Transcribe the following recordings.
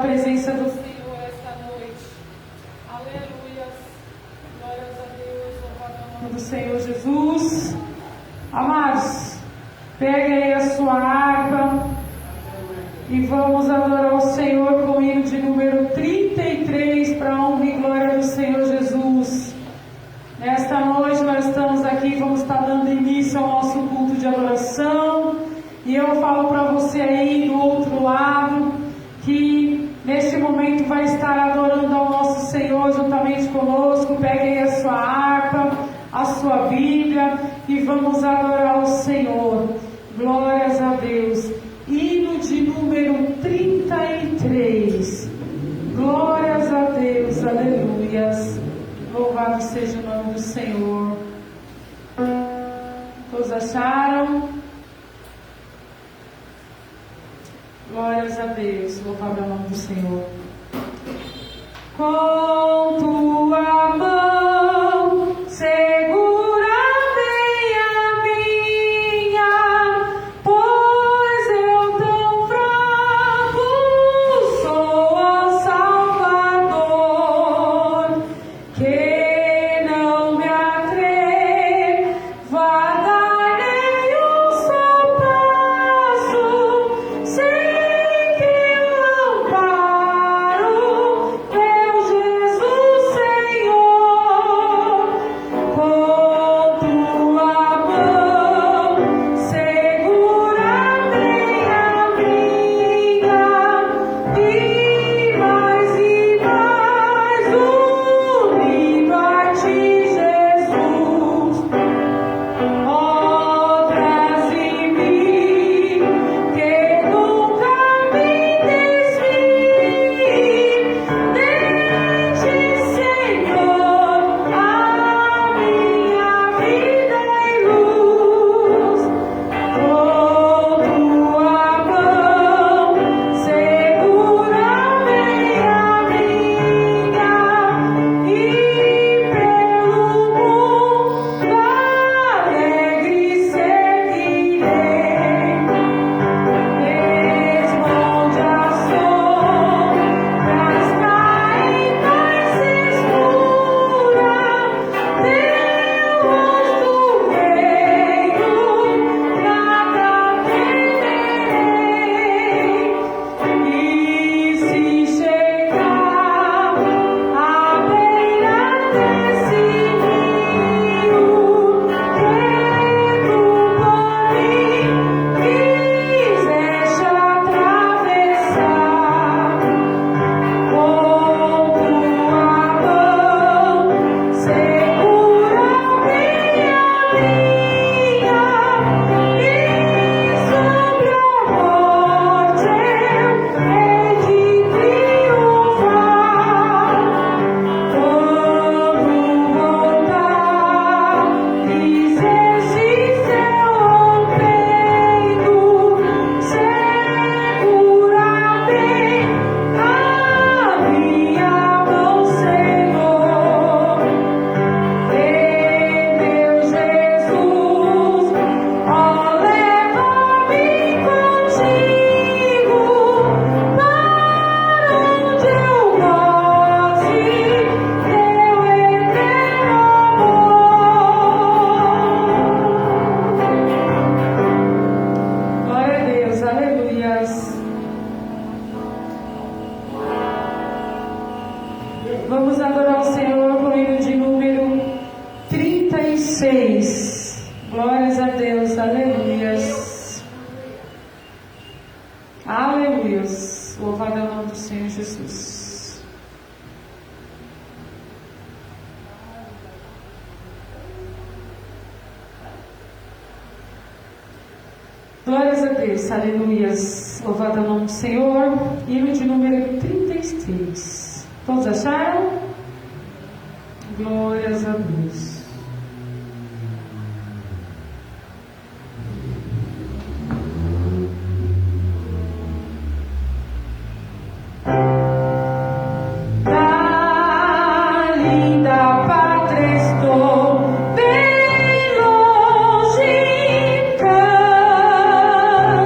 presença do Senhor esta noite. Aleluia. Glórias a Deus, louvado é o nome do Senhor Jesus. Amados, peguem aí a sua harpa e vamos adorar o Senhor com o hino de número 33 para a honra e glória do Senhor Jesus. Nesta noite nós estamos aqui, vamos estar dando início ao nosso culto de adoração. E eu falo para você aí do outro lado, que neste momento vai estar adorando ao nosso Senhor juntamente conosco. Pegue aí a sua harpa, a sua Bíblia e vamos adorar o Senhor. Glórias a Deus. Hino de número 33. Glórias a Deus, aleluias. Louvado seja o nome do Senhor. Todos acharam? Glórias a Deus, louvado é o nome do Senhor. Com tua mão segura bem a minha, pois eu tão fraco sou, ó Salvador, que não me atreva a dar nenhum só passo sem vamos adorar o Senhor com o hino de número 36. Glórias a Deus, aleluias. Aleluias. Louvado é o nome do Senhor Jesus. Glórias a Deus, aleluias. Louvado é o nome do Senhor. Hino de número 33. Todos acharam? Glórias a Deus.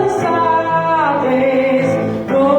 Cansado estou.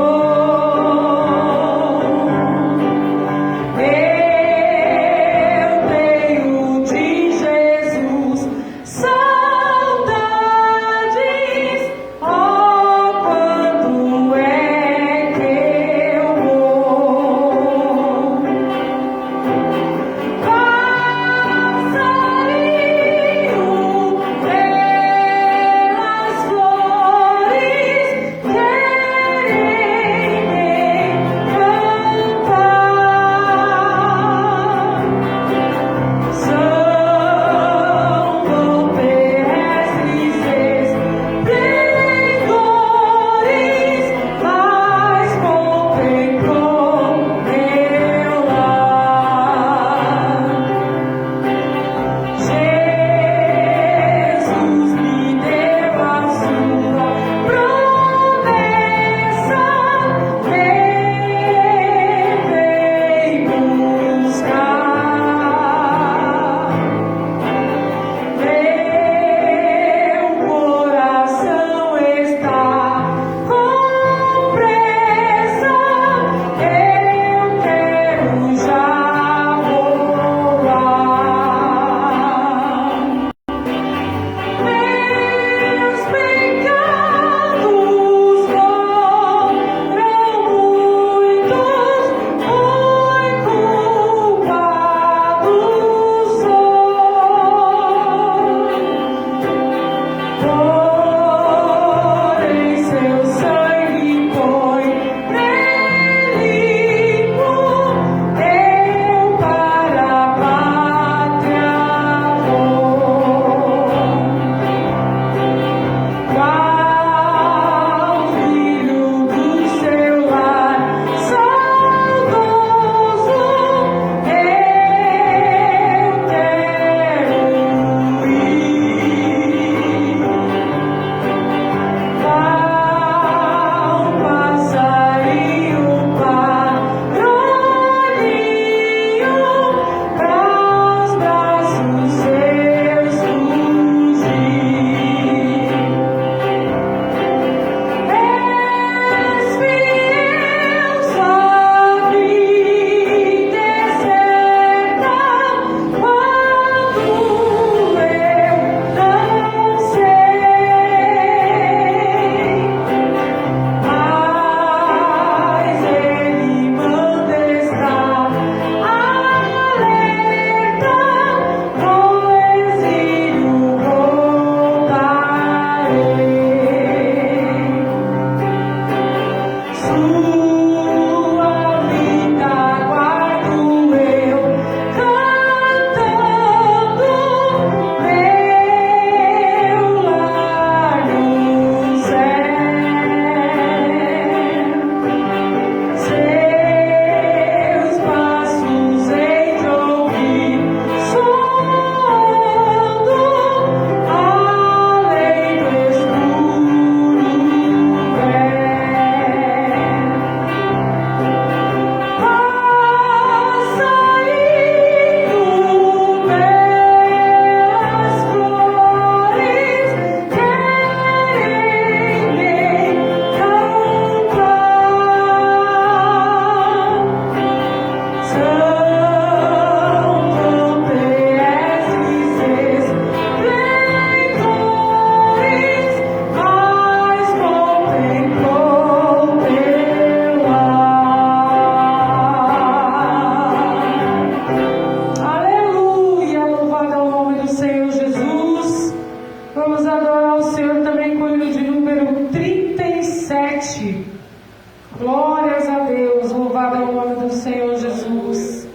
Glórias a Deus, louvado é o nome do Senhor Jesus.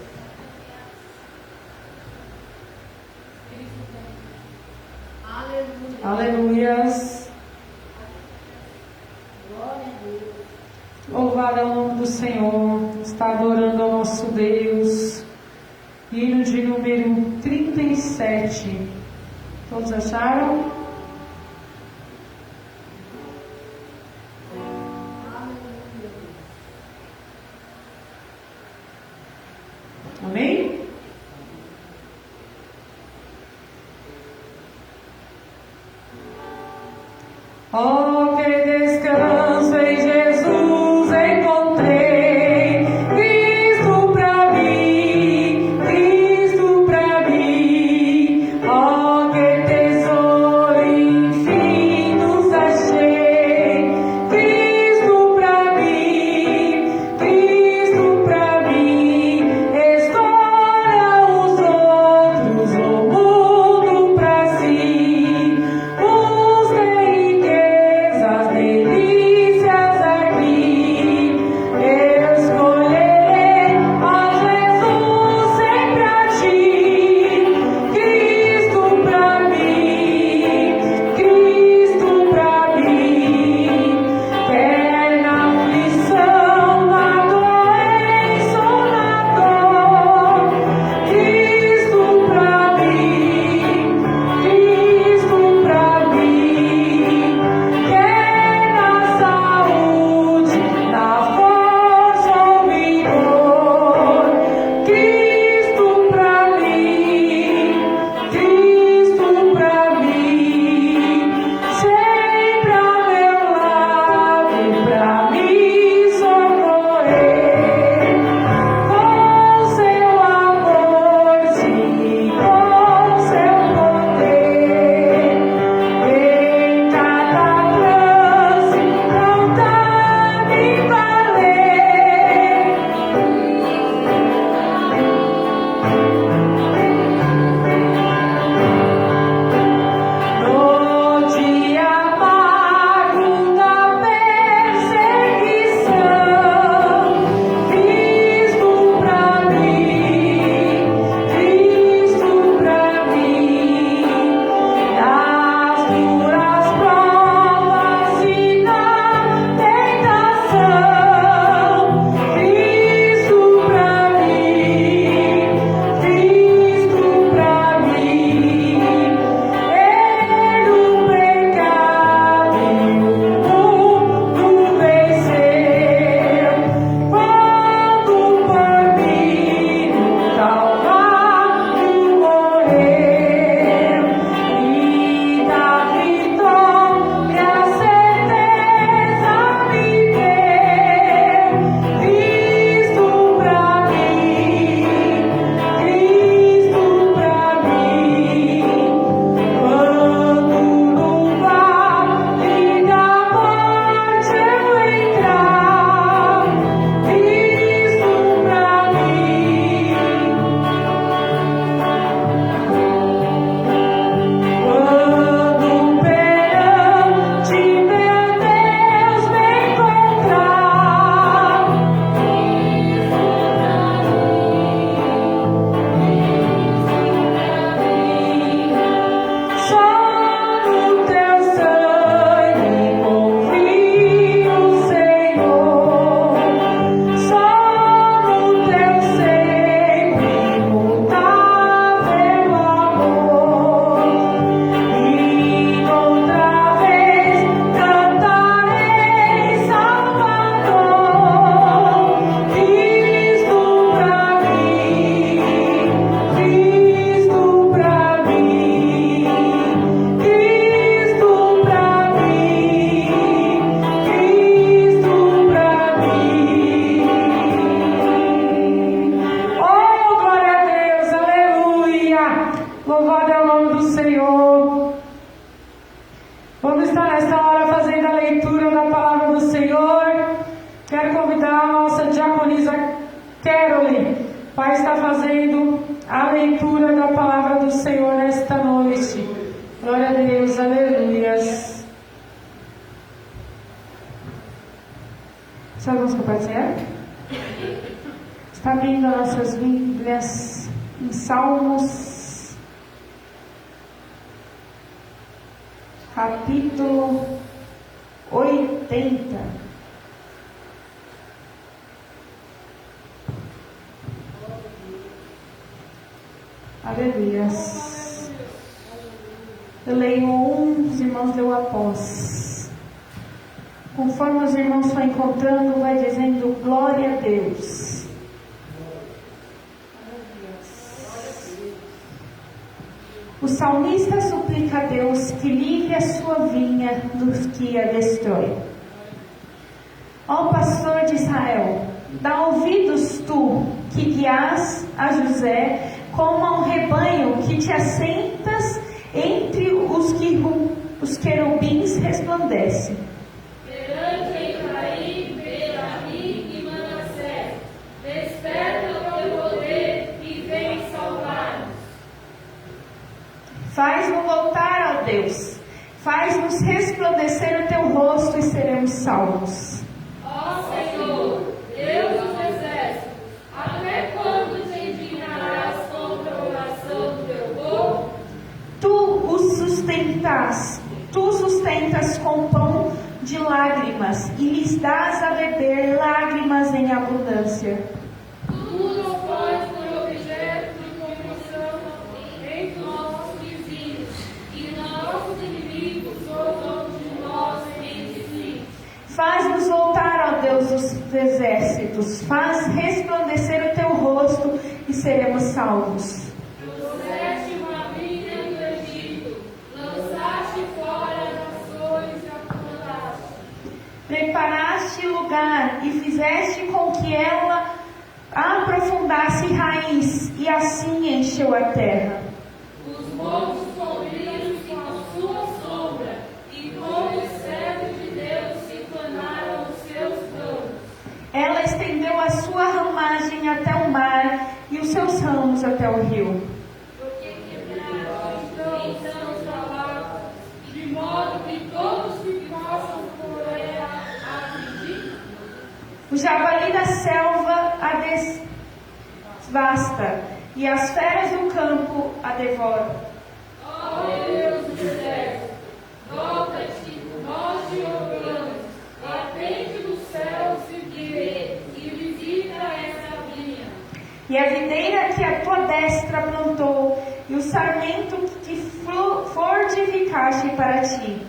Aleluias. Louvado é o nome do Senhor. Está adorando ao nosso Deus. Hino de número 37. Todos acharam? Amém? Oh, que descanso em Jesus encontrei, Cristo pra mim, Cristo pra mim. Oh, que tesouro infinito achei, Cristo pra mim, Cristo pra mim. Escolha os outros, o mundo pra si, busquem riquezas, delícias aqui. Escolherei a Jesus sempre a ti, Cristo pra mim, Cristo pra mim. Quer na aflição, na doença ou na dor, Cristo pra mim, Cristo pra mim. Quer na saúde, na força ou vigor, Cristo pra mim, Cristo pra mim. Sempre ao meu lado pra me socorrer, com seu amor, sim, com seu poder. Em cada lance, pronta me valer. No dia amargo da perseguição, Cristo pra mim, Cristo pra mim. Nas duras provas e na tentação, Cristo pra mim, Cristo pra mim. Ele o pecado e o mundo venceu, quando por mim no Calvário morreu. E da vitória a certeza me deu, Cristo pra mim, Cristo pra mim. Quando no vale da morte eu entrar, Cristo pra mim. Quando perante meu Deus me encontrar, só no teu sangue confio, Senhor. Só no teu sempre imutável amor. E outra vez cantarei Salvador, Cristo pra mim, Cristo pra mim, Cristo pra mim, Cristo pra mim. Oh, glória a Deus, aleluia! Louvado é o nome do Senhor. Vamos estar nesta hora fazendo a leitura da palavra do Senhor. Quero convidar a nossa diaconisa Caroline para estar fazendo a leitura da palavra do Senhor nesta noite. Glória a Deus, aleluias. Sabe vamos compartilhar? Está abrindo as nossas Bíblias em Salmos, capítulo 80. Aleluia. Eu leio um, os irmãos leu após. Conforme os irmãos vão encontrando, vai dizendo glória a Deus. O salmista suplica a Deus que livre a sua vinha dos que a destrói. Ó pastor de Israel, dá ouvidos tu, que guias a José, como a um rebanho que te assentas entre os querubins resplandece. Perante Efraim, Benjamim e Manassés, desperta o teu poder e vem salvar-nos. Faz-nos voltar, ó Deus, faz-nos resplandecer o teu rosto e seremos salvos. Ó Senhor, Deus dos exércitos, até quando te indignarás contra a oração do teu povo? Tu sustentas com pão de lágrimas e lhes dás a beber lágrimas em abundância. Tu nos pões por objeto de comoção entre nossos vizinhos, e nossos inimigos zombam de nós entre si. Faz-nos voltar, ó Deus dos exércitos, faz resplandecer o teu rosto e seremos salvos. Trouxeste uma vinha do Egito, lançaste fora nações e apontaste. Preparaste lugar e fizeste com que ela aprofundasse raiz, e assim encheu a terra. Os montes cobriram-se com a sua sombra, e como os cedros de Deus se planaram os seus tronos. Ela estendeu a sua ramagem até o mar e os seus ramos até o rio. Porque quebraste então os palavras, de modo que todos que passam por ela acreditam. O javali da selva a devasta, e as feras do campo a devoram. Ó Deus do exército, volta-te, nós te rogamos, atende dos céus e visita essa vinha. E a videira que a tua destra plantou, e o sarmento que fortificaste para ti.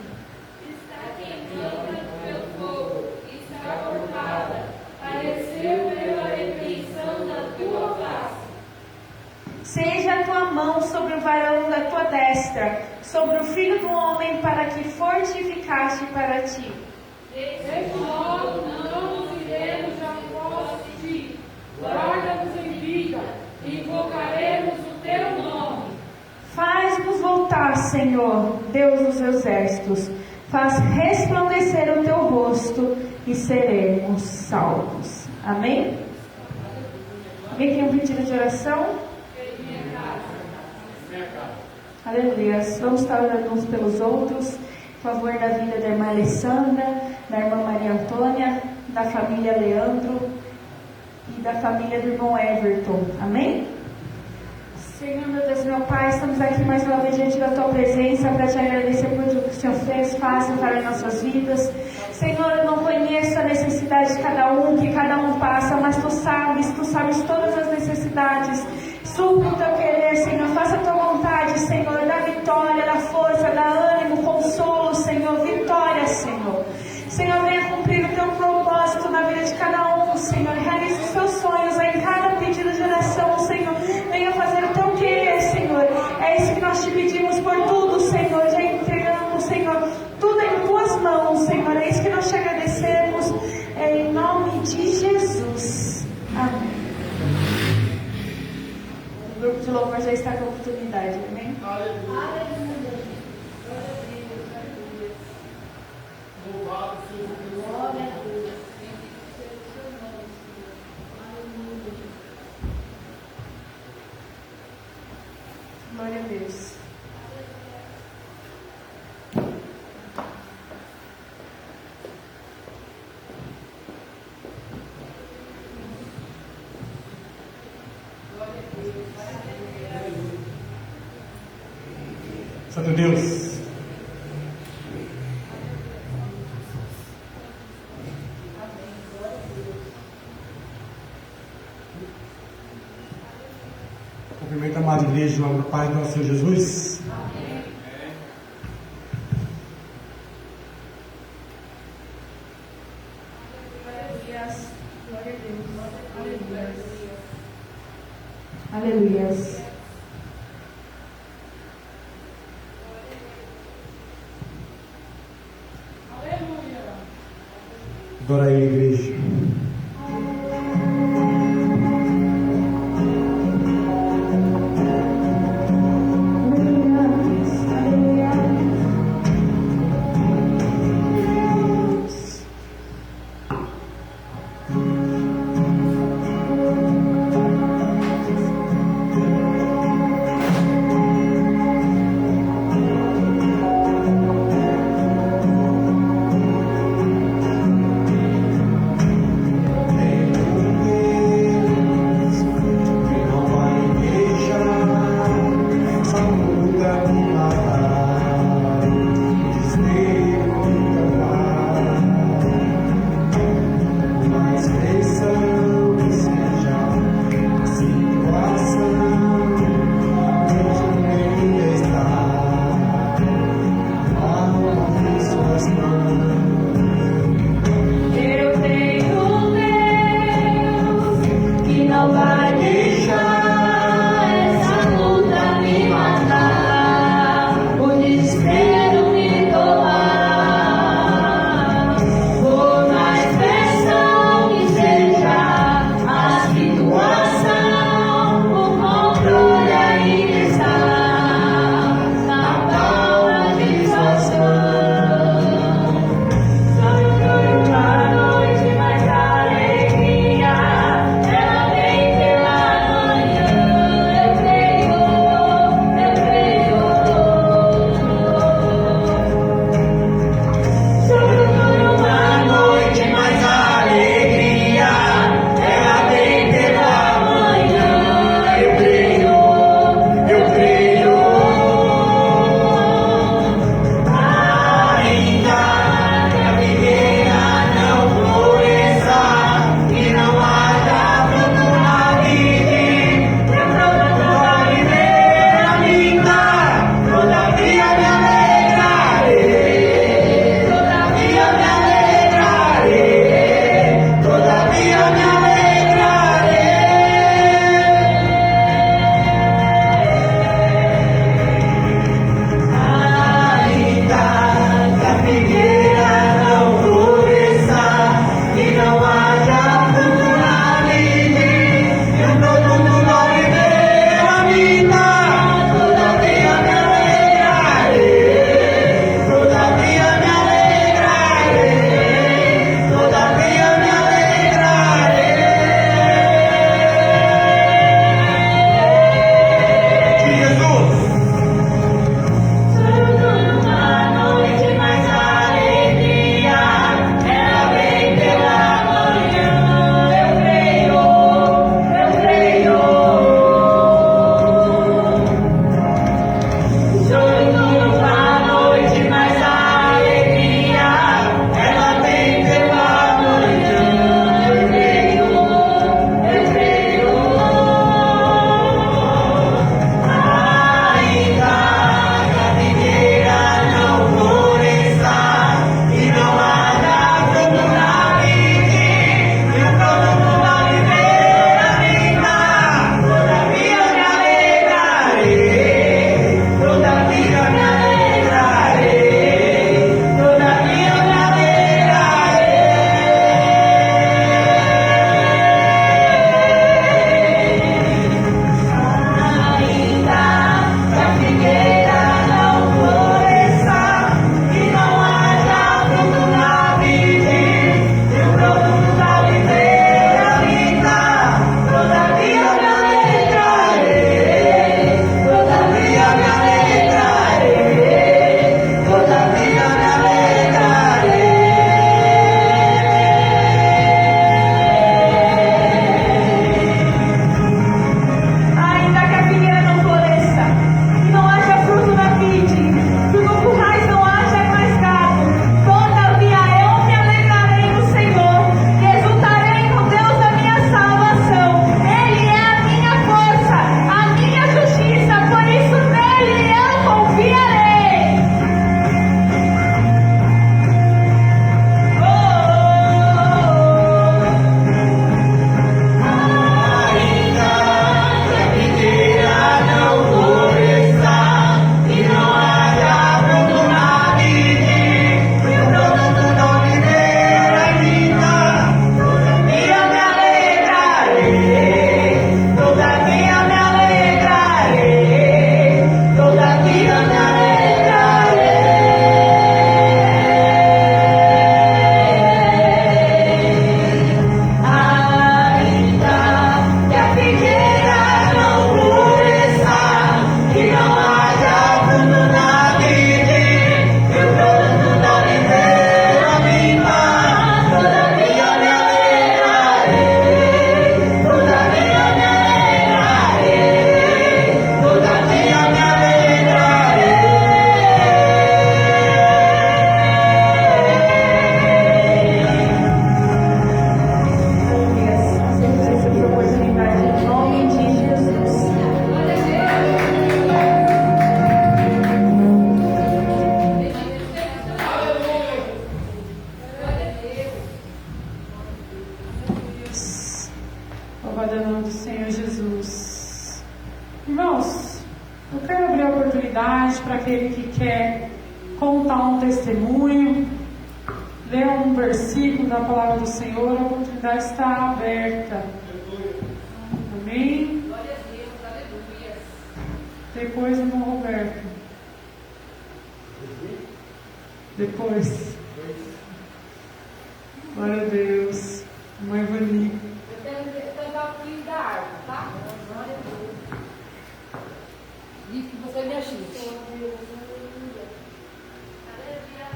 Está queimada pelo fogo, está cortada, pareceu pela repreensão da tua face. Seja a tua mão sobre o varão da tua destra, sobre o filho do homem, para que fortificaste para ti. Desse modo não nos iremos após ti, guarda-nos em vida, invocaremos o teu nome. Faz-nos voltar, Senhor, Deus dos exércitos, faz resplandecer o teu rosto e seremos salvos. Amém? Alguém tem um pedido de oração? Aleluia. Vamos estar orando uns pelos outros, em favor da vida da irmã Alessandra, da irmã Maria Antônia, da família Leandro e da família do irmão Everton. Amém? Senhor, meu Deus, meu Pai, estamos aqui mais uma vez diante da Tua presença para Te agradecer por tudo que o Senhor fez, faz para as nossas vidas. Senhor, eu não conheço a necessidade de cada um, que cada um passa, mas Tu sabes todas as necessidades. Supra o Teu querer, Senhor, faça a Tua vontade, Senhor, dá vitória, dá força, dá ânimo, consolo, Senhor, vitória, Senhor. Senhor, venha cumprir o Teu propósito na vida de cada um, Senhor, realize os Teus sonhos em cada pedido de oração, Senhor, venha fazer o Teu querer, Senhor, é isso que nós Te pedimos por tudo, Senhor, já entregamos, Senhor, tudo em Tuas mãos, Senhor, é isso que nós Te agradecemos, em nome de Jesus, amém. O grupo de louvor já está com a oportunidade, amém? Aleluia. Louvado seja Deus. Glória a Deus. Glória a Deus. Santo Deus. Cumprimento a amada igreja, em nome do Pai e do nosso Senhor Jesus. Amém. Aleluias. Glória a Deus. Aleluias. Aleluias. Aleluia. Adora aí, igreja. Noite mais alegria, ela vem pela Louvado é o nome do Senhor Jesus. Irmãos, eu quero abrir a oportunidade para aquele que quer contar um testemunho, ler um versículo da palavra do Senhor. A oportunidade está aberta. Amém? Glória a Deus, aleluia. Depois, irmão Roberto. Depois. Glória a Deus. Mãe Vani. Eu quero cantar o fim da árvore, tá? Glória a Deus. Diz que você me ajude. Aleluia.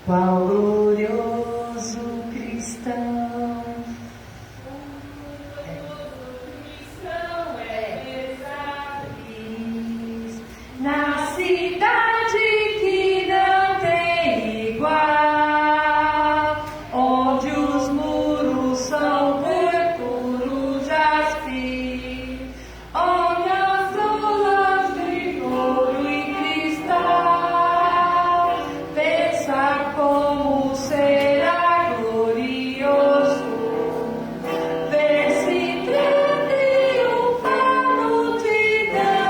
Qual glorioso cristão na cidade que não tem igual, onde os muros são puro jaspe, onde as aulas de ouro e cristal. Pensa como será glorioso ver se triunfar a multidão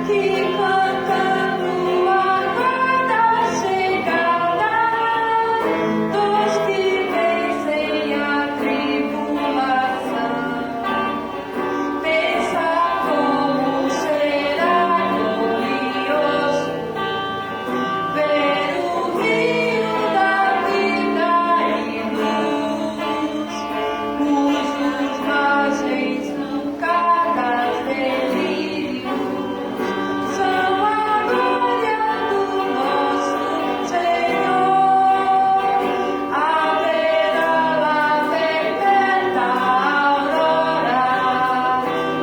que cantando aguarda a chegada dos que vencem a tribulação. Pensa como será glorioso ver o rio da vida e luz, cujos margens nunca das delírios são a glória do nosso Senhor. Haverá lá perpétua aurora,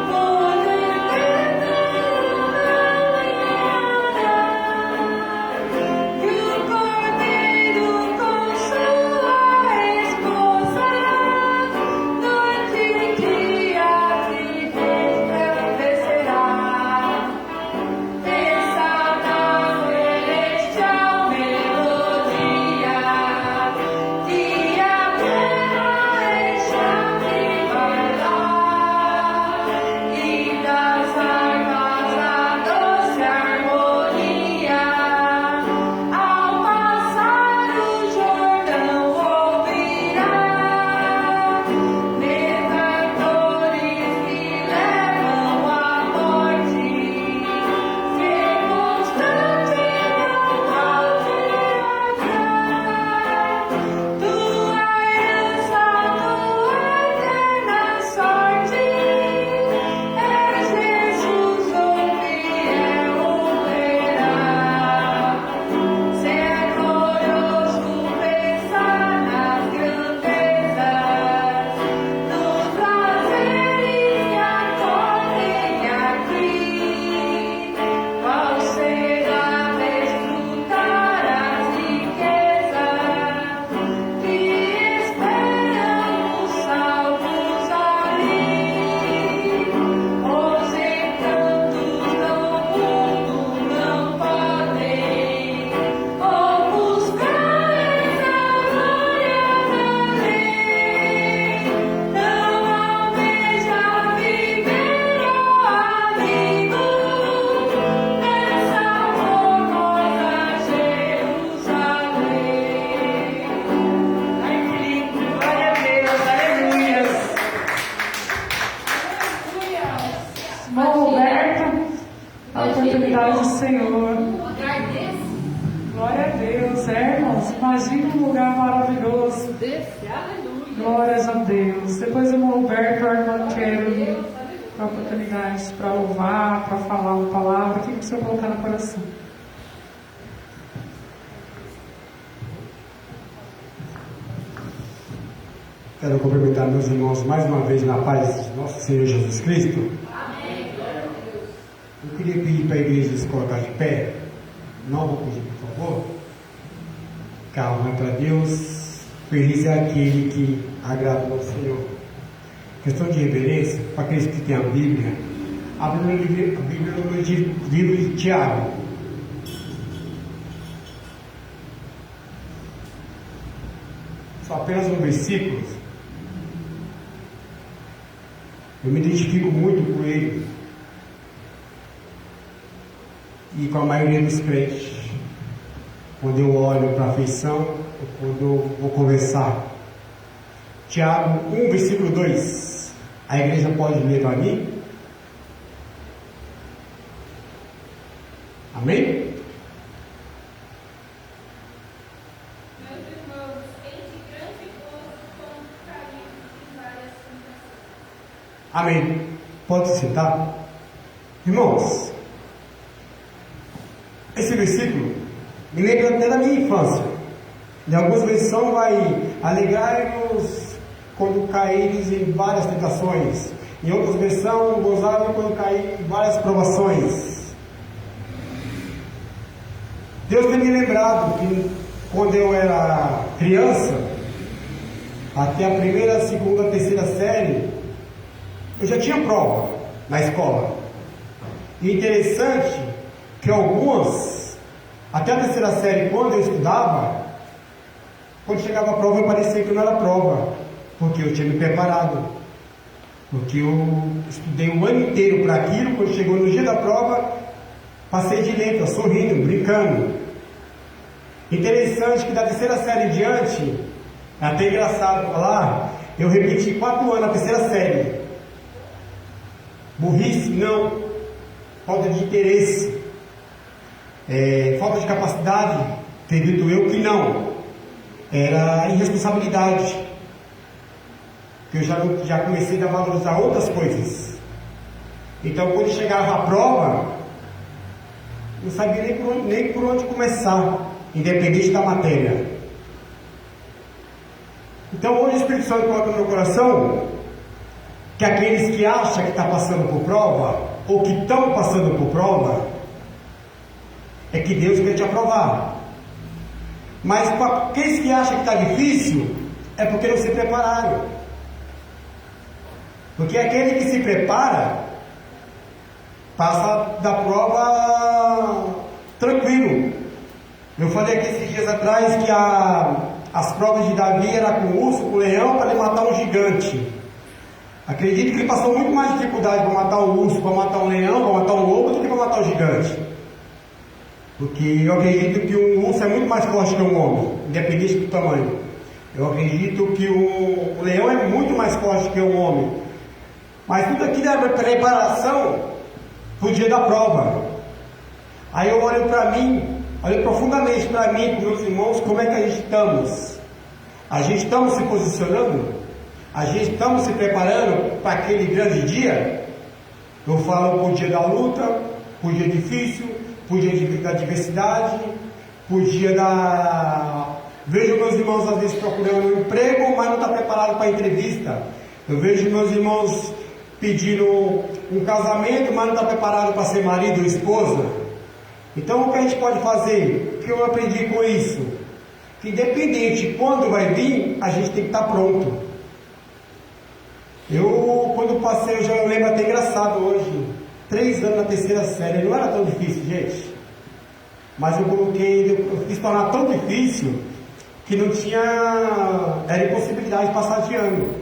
por eterna e o Cordeiro com sua esposa, noite e dia se resplandecerá. Pensa na celestial melodia que a terra enxame vai lá, e das harpas a doce harmonia. Ao passar o Jordão ouvirá detratores que levam a morte, circunstante não pode achar tua herança, tua eterna sorte. É Jesus o fiel operar. Ser glorioso pensar nas grandezas dos prazeres que acordem aqui. Qual será desfrutar as riquezas que esperam os salvos ali? Os encantos do mundo não podem ofuscar essa glória da lei. Não almeja viver, ó amigo, nessa formosa Jerusalém. Ai, que lindo, glória a Deus, aleluias. Irmão Roberto, a oportunidade do Senhor. Um lugar desse, Glória a Deus, irmãos. Imagina um lugar maravilhoso. aleluia. Glórias a Deus. Depois o irmão Roberto, a irmã Quero, a oportunidade para louvar, para falar uma palavra. O que você colocar no coração? Quero cumprimentar meus irmãos mais uma vez na paz de nosso Senhor Jesus Cristo. Amém. Glória a Deus. Eu queria pedir para a igreja se colocar de pé. Não vou pedir, por favor. Calma para Deus. Feliz é aquele que agrada ao Senhor. Questão de reverência, para aqueles que têm a Bíblia no livro de Tiago. Só apenas um versículo. Eu me identifico muito com ele e com a maioria dos crentes. Quando eu olho para a afeição, ou quando eu vou conversar. Tiago 1, versículo 2. A igreja pode ler para mim? Amém? Meus irmãos, entre grande gozo como caídos em várias tentações. Amém. Pode citar? Irmãos, esse versículo me lembra até da minha infância. Em algumas versões vai alegrai-vos quando caíres em várias tentações. Em outras versões, gozai quando cair em várias provações. Deus tem me lembrado que quando eu era criança, até a primeira, segunda, terceira série, eu já tinha prova na escola. E interessante que algumas, até a terceira série, quando eu estudava, quando chegava a prova, eu parecia que não era prova, porque eu tinha me preparado, porque eu estudei o ano inteiro para aquilo. Quando chegou no dia da prova, passei de letra, sorrindo, brincando. Interessante que da terceira série em diante, é até engraçado falar, eu repeti 4 anos a terceira série. Burrice? Não. Falta de interesse. Falta de capacidade? Acredito eu que não. Era irresponsabilidade. Que eu já comecei a valorizar outras coisas. Então, quando chegava a prova, não sabia nem por onde começar, independente da matéria. Então, hoje o Espírito Santo coloca no meu coração que aqueles que acham que estão passando por prova, ou que estão passando por prova, é que Deus quer te aprovar. Mas para aqueles que acham que está difícil, é porque não se prepararam. Porque aquele que se prepara, passa da prova tranquilo. Eu falei aqui esses dias atrás que as provas de Davi eram com urso, com leão, para ele matar um gigante. Acredito que ele passou muito mais dificuldade para matar um urso, para matar um leão, para matar um lobo, do que para matar um gigante. Porque eu acredito que um urso é muito mais forte que um homem, independente do tamanho. Eu acredito que o leão é muito mais forte que um homem. Mas tudo aqui é preparação para o dia da prova. Aí eu olho para mim, olho profundamente para mim, para meus irmãos, como é que a gente estamos? A gente estamos se posicionando? A gente estamos se preparando para aquele grande dia? Eu falo para o dia da luta, para o dia difícil, para o dia da diversidade, para o dia da... Vejo meus irmãos às vezes procurando um emprego, mas não está preparado para a entrevista. Eu vejo meus irmãos pedindo um casamento, mas não está preparado para ser marido ou esposa. Então o que a gente pode fazer? O que eu aprendi com isso? Que independente de quando vai vir, a gente tem que estar pronto. Eu, quando passei, eu lembro até engraçado hoje, 3 anos na terceira série, não era tão difícil, gente. Mas eu fiz tornar tão difícil que não tinha, era impossibilidade de passar de ano.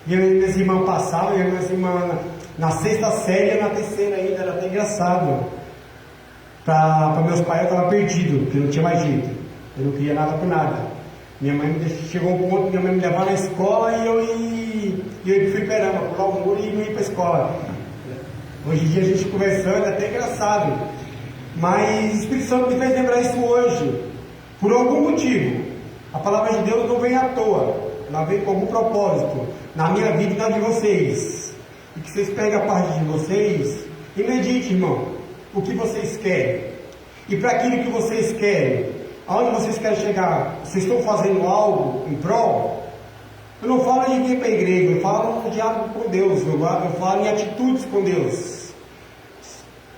E minhas irmãs passavam, e as minhas irmãs na sexta série e na terceira ainda, era até engraçado. Para meus pais eu estava perdido, porque não tinha mais jeito. Eu não queria nada por nada. Minha mãe chegou um ponto, minha mãe me levava na escola e eu ia de fliperama, pular o muro e não ir para a escola. Hoje em dia a gente conversando, é até engraçado. Mas o Espírito Santo me fez lembrar isso hoje. Por algum motivo. A palavra de Deus não vem à toa. Ela vem com algum propósito. Na minha vida e na de vocês. E que vocês peguem a parte de vocês e medite, irmão. O que vocês querem. E para aquilo que vocês querem. Aonde vocês querem chegar? Vocês estão fazendo algo em prol? Eu não falo em vir para a igreja. Eu falo no diálogo com Deus. Eu falo em atitudes com Deus.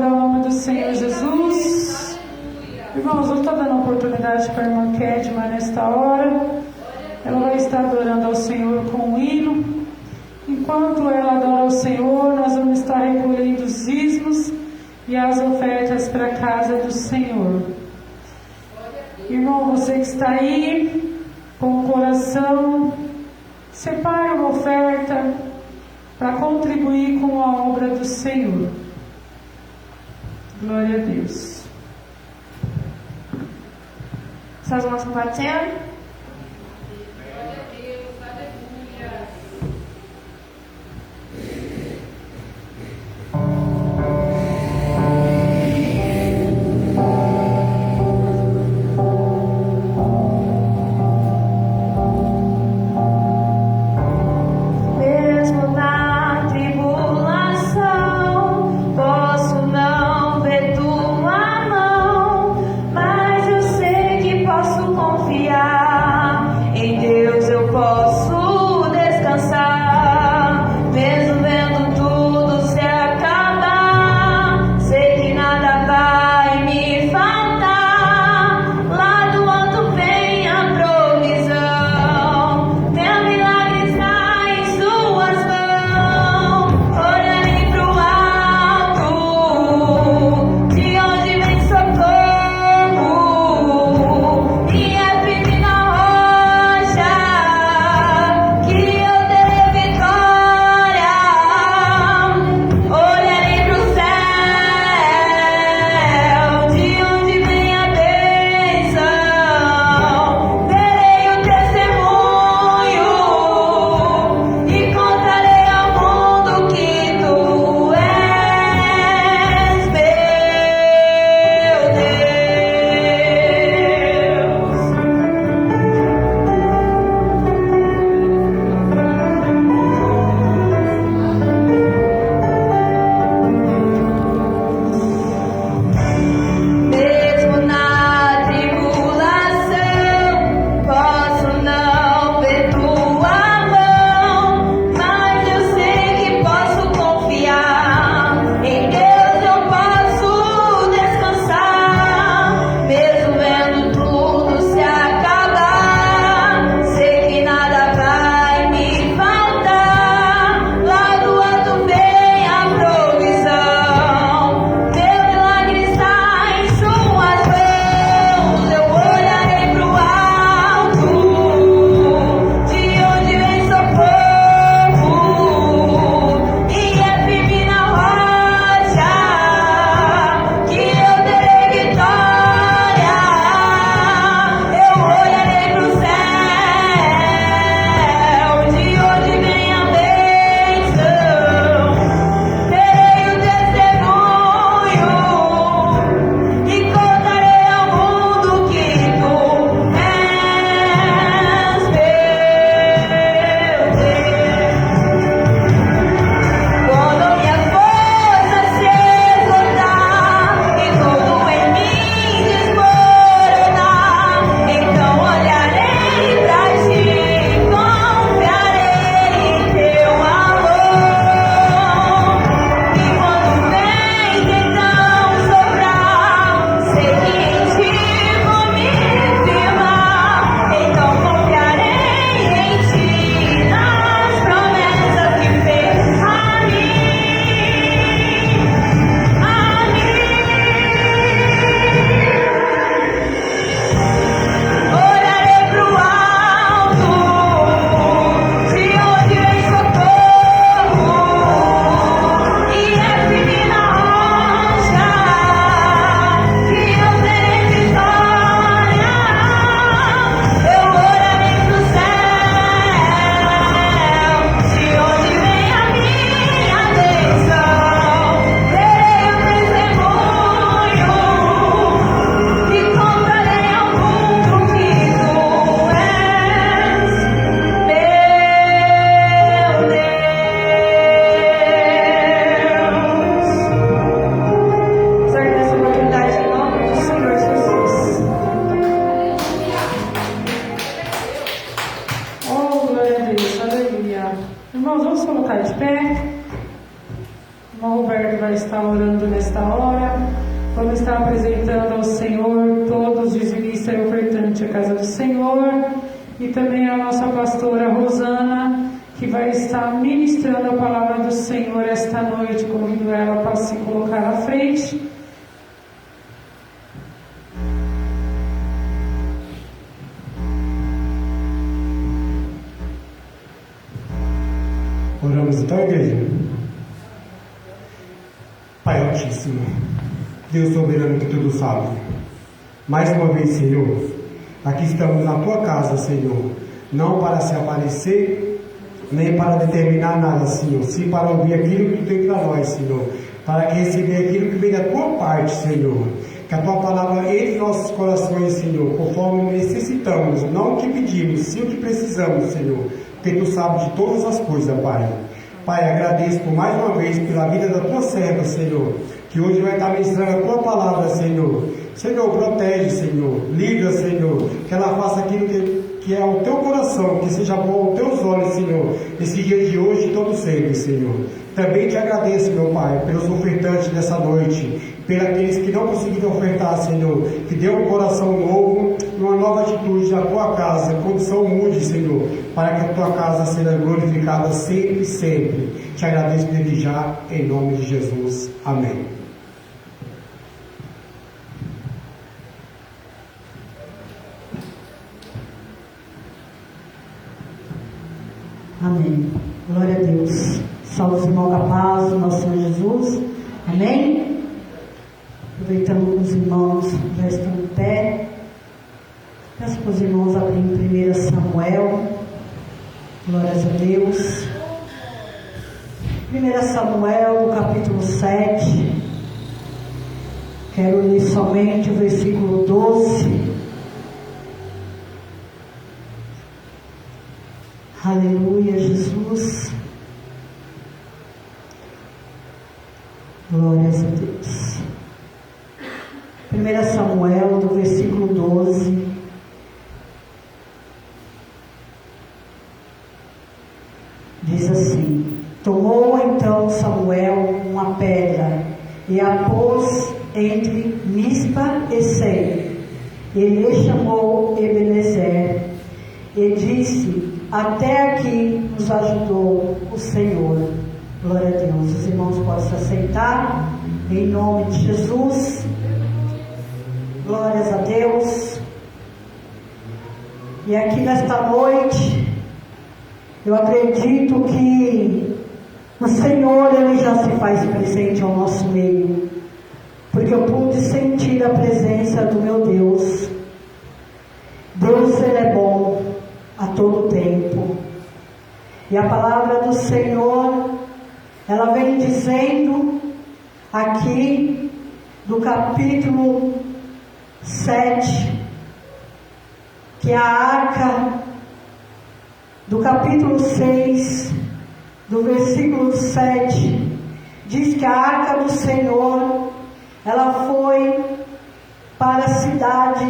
Louvado é o nome do Senhor Jesus. Irmãos, eu estou dando oportunidade para a irmã Kedma nesta hora. Ela vai estar adorando ao Senhor com um hino. Enquanto ela adora ao Senhor, nós vamos estar recolhendo os dízimos e as ofertas para a casa do Senhor. Irmão, você que está aí com o coração, separe uma oferta para contribuir com a obra do Senhor. Glória a Deus. Essas mãos compartilhando. Posso confiar. irmão Roberto vai estar orando nesta hora. Vamos estar apresentando ao Senhor todos os dizimistas e ofertantes à casa do Senhor. E também a nossa pastora Rosana, que vai estar ministrando a palavra do Senhor esta noite. Convido ela para se colocar à frente. Oramos então, igreja. Pai Altíssimo, Deus soberano que tudo sabe, mais uma vez, Senhor, aqui estamos na Tua casa, Senhor, não para se aparecer, nem para determinar nada, Senhor, sim para ouvir aquilo que Tu tem para nós, Senhor, para receber aquilo que vem da Tua parte, Senhor. Que a Tua palavra entre em nossos corações, Senhor, conforme necessitamos, não o que pedimos, sim o que precisamos, Senhor, porque Tu sabes de todas as coisas, Pai. Pai, agradeço por mais uma vez pela vida da Tua serva, Senhor, que hoje vai estar ministrando a Tua palavra, Senhor. Senhor, protege, Senhor, livra, Senhor, que ela faça aquilo que é ao Teu coração, que seja bom aos Teus olhos, Senhor, nesse dia de hoje e todo sempre, Senhor. Também Te agradeço, meu Pai, pelos ofertantes dessa noite, pelos aqueles que não conseguiram ofertar, Senhor, que dê um coração novo, uma nova atitude na Tua casa, condição mude, Senhor, para que a Tua casa seja glorificada sempre e sempre. Te agradeço desde já, em nome de Jesus. Amém. Amém. Glória a Deus. Salve os irmãos da paz do nosso Senhor Jesus. Amém. Aproveitando que os irmãos já estão em pé, peço para os irmãos abrirem 1 Samuel. Glórias a Deus. 1 Samuel, no capítulo 7. Quero ler somente o versículo 12. Aleluia, Jesus. Glórias a Deus. 1 Samuel, do versículo 12. Diz assim: Tomou então Samuel uma pedra e a pôs entre Mispa e Sem. Ele chamou Ebenezer e disse: Até aqui nos ajudou o Senhor. Glória a Deus. Os irmãos podem se aceitar em nome de Jesus. Glórias a Deus. E aqui nesta noite, eu acredito que o Senhor, Ele já se faz presente ao nosso meio, porque eu pude sentir a presença do meu Deus. Deus, Ele é bom a todo tempo. E a palavra do Senhor, ela vem dizendo aqui do capítulo 7, que a arca, do capítulo 6, do versículo 7, diz que a arca do Senhor, ela foi para a cidade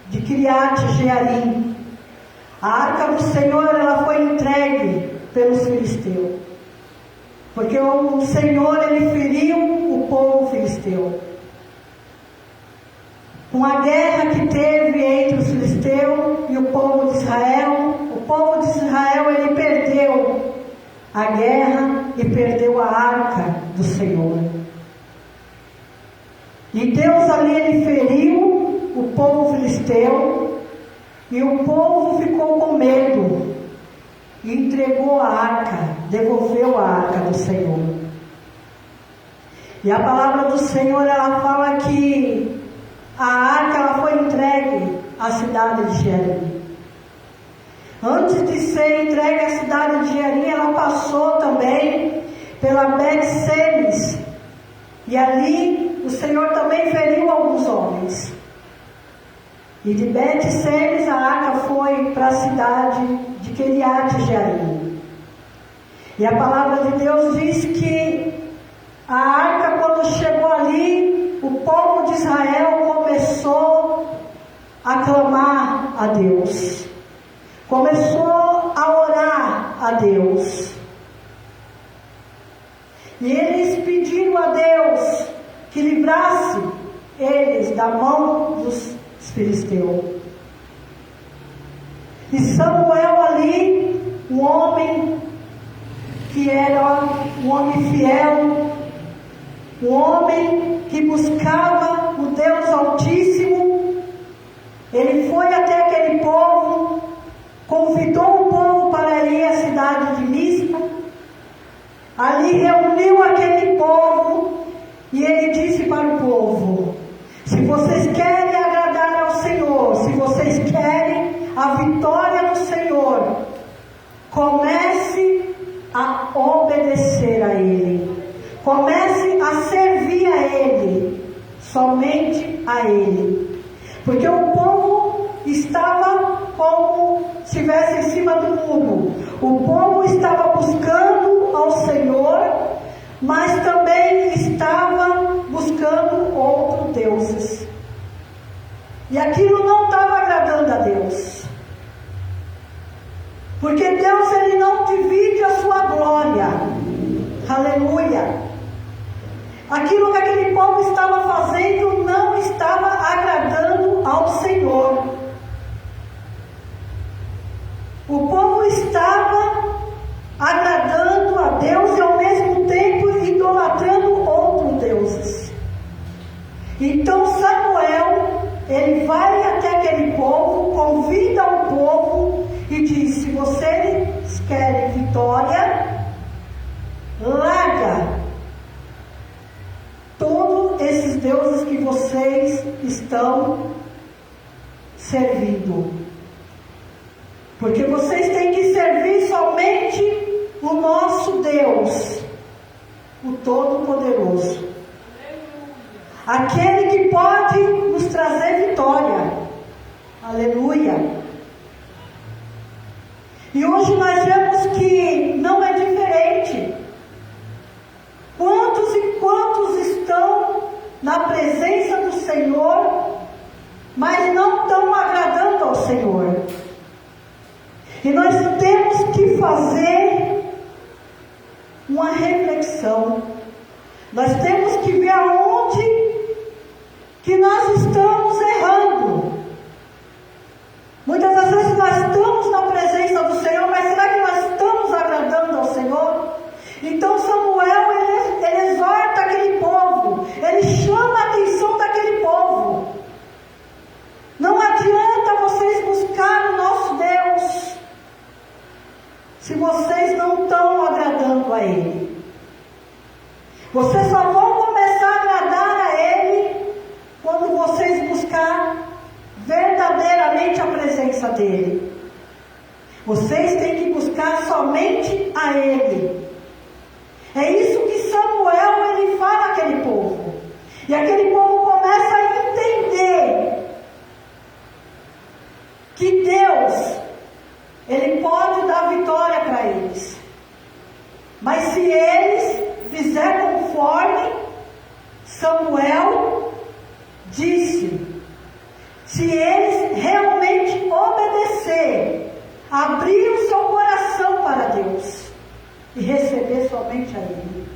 de Kiriat Jearim. A arca do Senhor, ela foi entregue pelos filisteus, porque o Senhor, Ele feriu o povo filisteu. Com a guerra que teve entre os filisteus e o povo de Israel, ele perdeu a guerra e perdeu a arca do Senhor. E Deus ali, Ele feriu o povo filisteu, e o povo ficou com medo e entregou a arca, devolveu a arca do Senhor. E a palavra do Senhor, ela fala que a arca, ela foi entregue à cidade de Jearim. Antes de ser entregue à cidade de Jearim, ela passou também pela Bet-Semes, e ali o Senhor também feriu alguns homens. E de Bet-Semes a arca foi para a cidade de Kiriat Jearim. E a palavra de Deus diz que a arca, quando chegou ali, o povo de Israel começou a clamar a Deus, começou a orar a Deus, e eles pediram pediu a Deus que livrasse eles da mão dos filisteus. E Samuel ali, um homem que era um homem fiel, um homem que buscava o Deus Altíssimo, ele foi até aquele povo, convidou o povo para ir à cidade de Mispa, ali reuniu aquele povo e ele disse para o povo: se vocês querem agradar ao Senhor, se vocês querem a vitória do Senhor, comece a obedecer a Ele, comece a servir a Ele, somente a Ele, porque o povo estava como se estivesse em cima do muro. O povo estava buscando ao Senhor, mas também estava buscando outros deuses, e aquilo não estava agradando a Deus, porque Deus, Ele não divide a sua glória. Aleluia. Aquilo que aquele povo estava fazendo não estava agradando ao Senhor. O povo estava agradando a Deus e ao mesmo tempo idolatrando outros deuses. Então Samuel, ele vai até aquele povo, convida o povo e diz: se vocês querem vitória, larga todos esses deuses que vocês estão servindo, porque vocês têm que servir somente o nosso Deus, o Todo-Poderoso, aquele que pode nos trazer vitória. Aleluia. E hoje nós vemos que não é diferente. Quantos e quantos estão na presença do Senhor, mas não estão agradando ao Senhor? E nós temos que fazer uma reflexão. Nós temos que ver aonde que nós estamos errando. Muitas das vezes nós estamos na presença do Senhor, mas será que nós estamos agradando ao Senhor? Então Samuel, ele exorta aquele povo, ele chama a atenção daquele povo. Não adianta vocês buscar o nosso Deus se vocês não estão agradando a Ele. Vocês só vão começar a agradar a Ele quando vocês buscar verdadeiramente a presença dEle. Vocês têm que buscar somente a Ele. É isso que Samuel, ele fala àquele povo. E aquele povo começa a entender que Deus, Ele pode dar vitória para eles, mas se eles fizerem conforme Samuel disse, se eles realmente obedecer, abrir o seu coração para Deus e receber somente a Ele.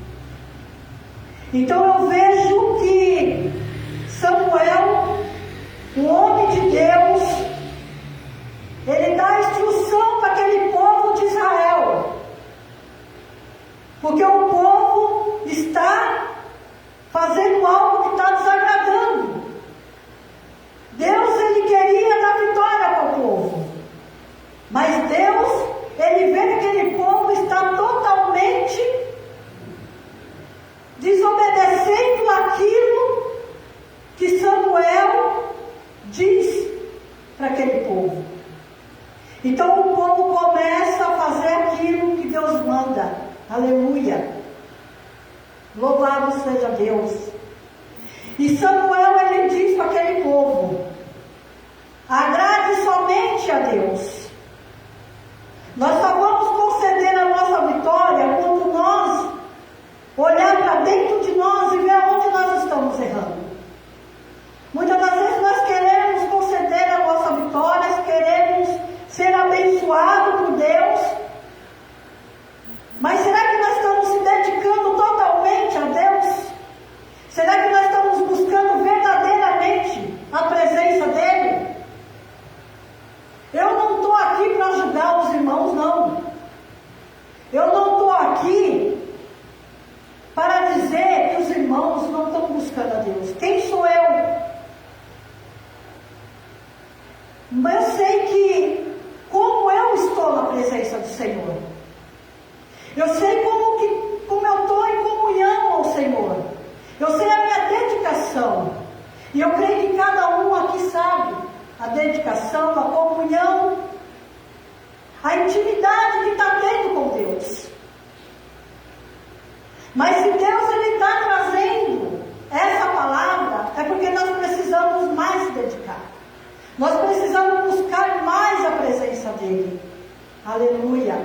Então eu vejo que Samuel, o homem de Deus, ele dá instrução para aquele povo de Israel, porque o povo está fazendo algo que está desagradando. Deus, ele queria dar vitória para o povo, mas Deus, ele vê que aquele povo está totalmente desobedecendo aquilo que Samuel diz para aquele povo. Então o povo começa a fazer aquilo que Deus manda. Aleluia. Louvado seja Deus. E Samuel, ele diz para aquele povo: agrade somente a Deus. Nós só vamos conceder a nossa vitória quando nós olhar para dentro de nós e ver onde nós estamos errando. Muitas das vezes nós queremos conceder a nossa vitória, queremos ser abençoados por Deus, mas será que nós estamos se dedicando totalmente a Deus? Eu sei a minha dedicação. E eu creio que cada um aqui sabe a dedicação, a comunhão, a intimidade que está tendo com Deus. Mas se Deus está trazendo essa palavra, é porque nós precisamos mais se dedicar. Nós precisamos buscar mais a presença dEle. Aleluia.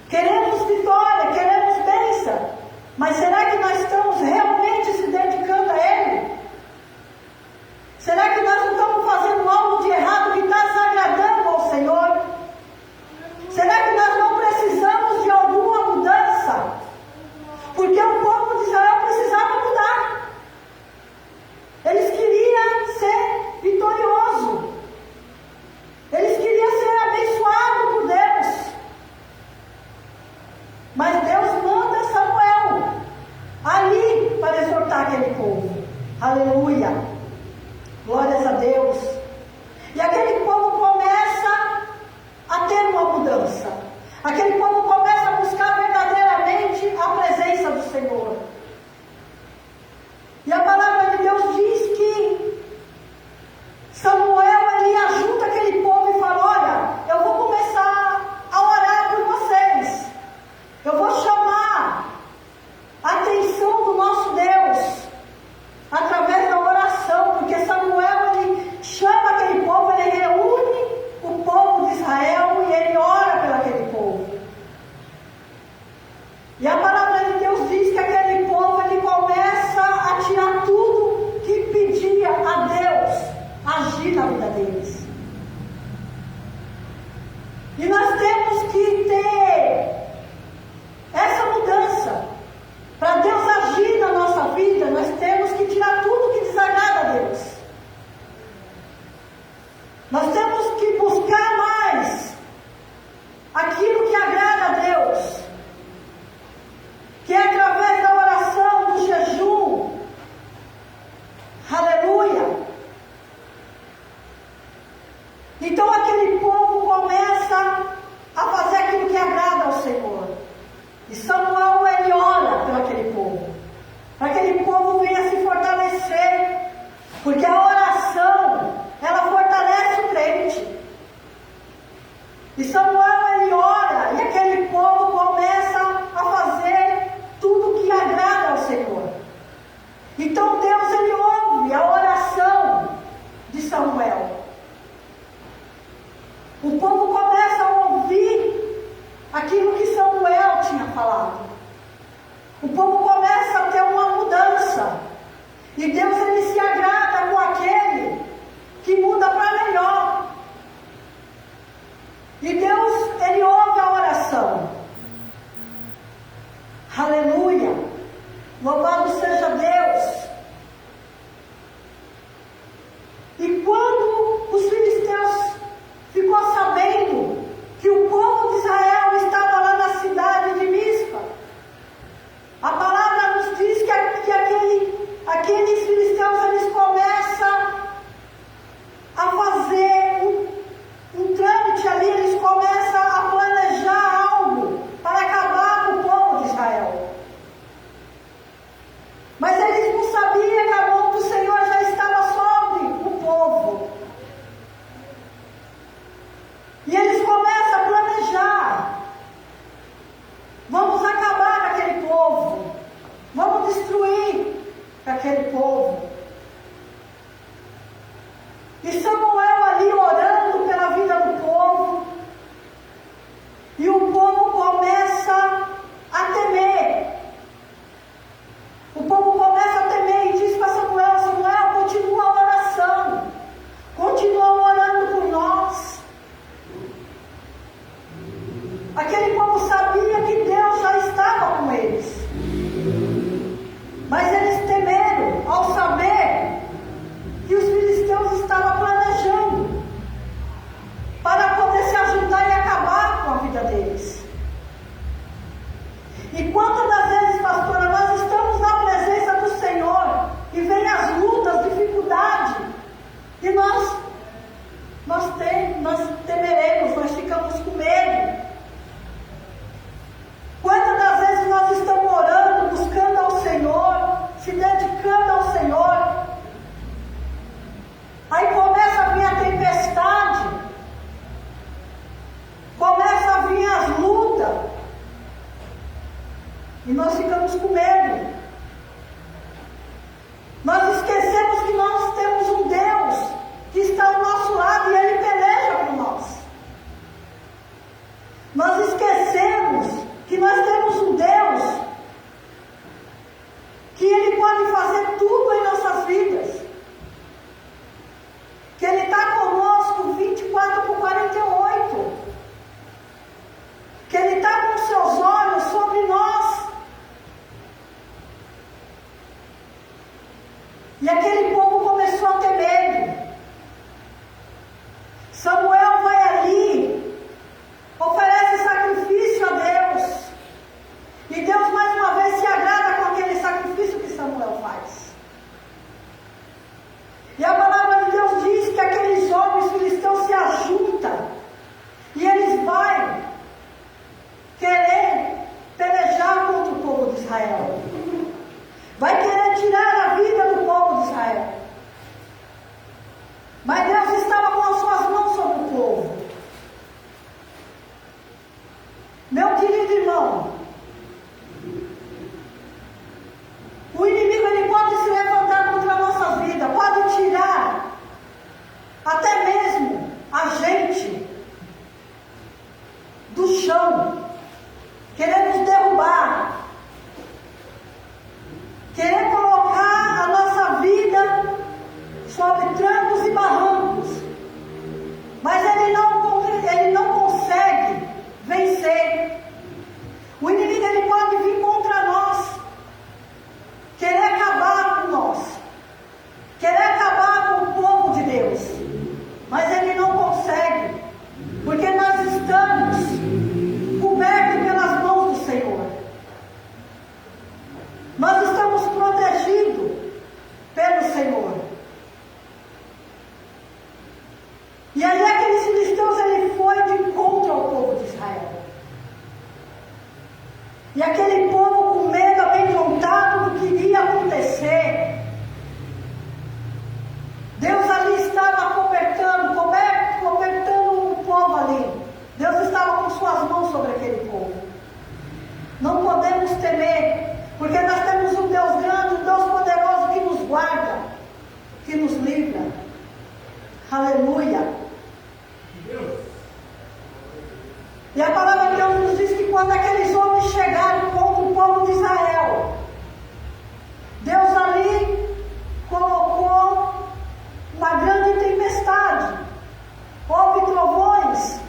Queremos vitória, queremos bênção. Mas será que nós estamos realmente se dedicando a Ele? Será que nós não estamos fazendo algo de errado que está desagradando ao Senhor? Será que nós não precisamos de alguma mudança? Porque o povo de Israel precisava mudar. Eles queriam ser vitoriosos. Eles queriam ser abençoados por Deus. Mas Deus manda Samuel ali para exortar aquele povo. Aleluia. Glórias a Deus. E aquele povo começa a ter uma mudança. Aquele povo começa a buscar verdadeiramente a presença do Senhor. E a palavra de Deus diz que Samuel, ele ajunta aquele povo e fala: olha, eu vou começar a orar por vocês. Eu vou chamar a atenção do nosso Deus através da oração, porque Samuel, ele chama aquele povo, ele reúne o povo de Israel e ele ora por aquele povo. E a palavra de Deus diz que aquele povo, ele começa a tirar tudo que pedia a Deus agir na vida deles. E nós temos que ter essa mudança. Para Deus agir na nossa vida, nós temos que tirar tudo que desagrada a Deus. Nós temos que buscar mais aquilo que agrada a Deus, que é através da oração, do jejum. Aleluia. Então aquele povo começa a fazer aquilo que agrada ao Senhor. E Samuel, ele ora por aquele povo, para que aquele povo venha se fortalecer, porque a oração, ela fortalece o crente. E Samuel, ele ora, e aquele povo começa a fazer tudo que agrada ao Senhor. Então Deus, ele ouve a oração de Samuel. O povo começa a ouvir aquilo que Samuel tinha falado. O povo começa a ter uma mudança. E Deus, ele se agrada com aquele que muda para melhor. E Deus, ele ouve a oração. Aleluia. Louvado seja Deus. E quando os filisteus ficou sabendo que o povo de Israel estava lá na cidade de Mispa, a palavra nos diz que aqueles filisteus, eles começam a fazer um trâmite ali, eles começam a planejar algo para acabar com o povo de Israel. Mas eles não sabiam que a mão do Senhor já estava sobre o povo. E eles começam a planejar. Vamos acabar com aquele povo. Vamos destruir aquele povo. E Samuel ali orando pela vida do povo. E o povo começa a temer. O povo começa a temer e diz para Samuel: Samuel, continua a oração. Continua orando por nós. Aquele povo sabia que Deus já estava com eles. Mas eles temeram ao saber que os filisteus estavam planejando para poder se ajudar e acabar com a vida deles. E quantas das vezes, pastora, nós estamos na presença E aquele povo começou a ter medo. Samuel vai ali, oferece sacrifício a Deus. E Deus mais uma vez se agrada com aquele sacrifício que Samuel faz. E a palavra de Deus diz que aqueles homens filisteus se ajuntam e eles vão querer pelejar contra o povo de Israel. Vai querer tirar a vida do povo de Israel. Mas Deus estava com as suas mãos sobre o povo. Meu querido irmão, o inimigo ele pode se levantar contra a nossa vida, pode tirar até mesmo a gente do chão, querer nos derrubar, querer colocar a nossa vida sobre trancos e barrancos, mas ele não consegue vencer. O inimigo ele pode vir contra nós, querer acabar com nós, querer acabar com o povo de Deus, mas ele não consegue, porque nós estamos cobertos pelas mãos do Senhor. Nós estamos protegidos pelo Senhor. E ali aqueles filisteus, ele foi de encontro ao povo de Israel. E aquele povo com medo, amedrontado do que iria acontecer. Deus ali estava cobertando o povo ali. Deus estava com suas mãos sobre aquele povo. Não podemos temer, porque nós temos um Deus grande, um Deus poderoso que nos guarda, que nos livra. Aleluia. E a palavra de Deus nos diz que quando aqueles homens chegaram contra o povo de Israel, Deus ali colocou uma grande tempestade, houve trovões,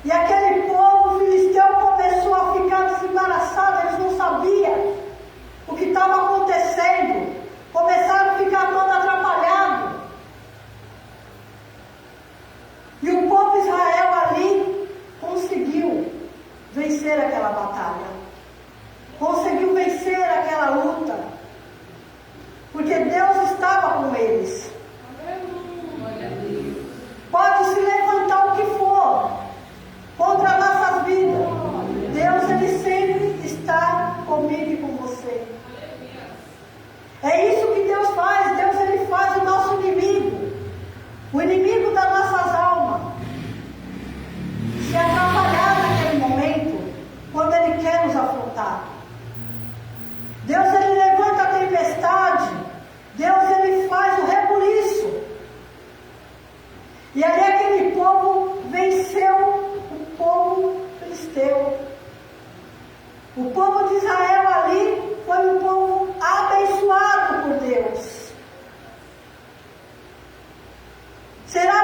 e aquele povo filisteu começou a ficar desembaraçado, eles não sabiam o que estava acontecendo, começaram a ficar todo atrapalhado. E o povo de Israel ali conseguiu vencer aquela batalha, conseguiu vencer aquela luta, porque Deus estava com eles. Pode se levantar o que for contra as nossas vidas, Deus ele sempre está comigo e com você. É isso que Deus faz. Deus ele faz o nosso inimigo, o inimigo das nossas almas, se atrapalhar naquele momento, quando ele quer nos afrontar. Deus ele levanta a tempestade, Deus ele faz o rebuliço. E ali aquele povo venceu o povo filisteu. O povo de Israel ali foi um povo abençoado por Deus. Será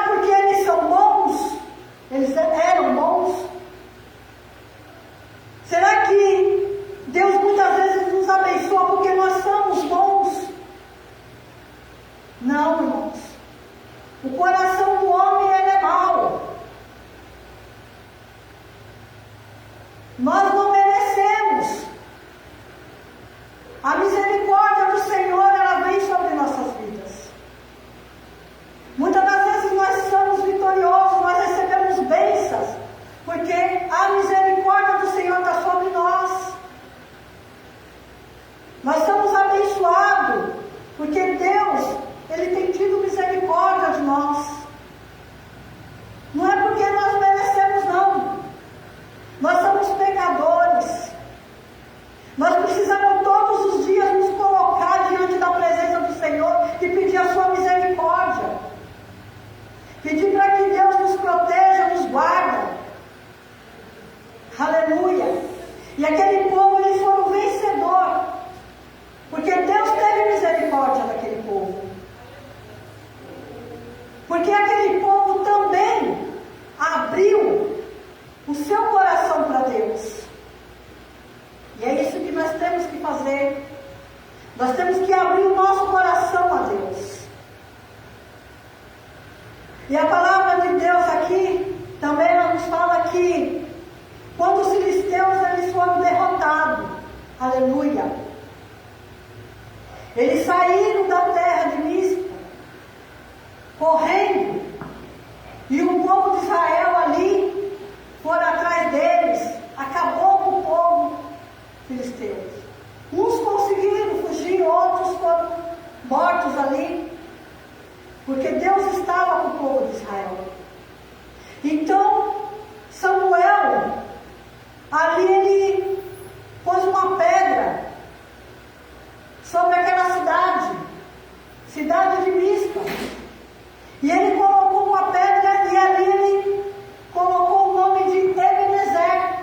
temos que abrir o nosso coração a Deus. E a palavra de Deus aqui também ela nos fala que quando os filisteus eles foram derrotados, aleluia, eles saíram da terra de Mispa, correndo, e o povo de Israel ali foram atrás deles, acabou com o povo filisteu. Uns conseguiram fugir, outros foram mortos ali, porque Deus estava com o povo de Israel. Então, Samuel, ali ele pôs uma pedra sobre aquela cidade de Mispa, e ele colocou uma pedra, e ali ele colocou o nome de Ebenezer,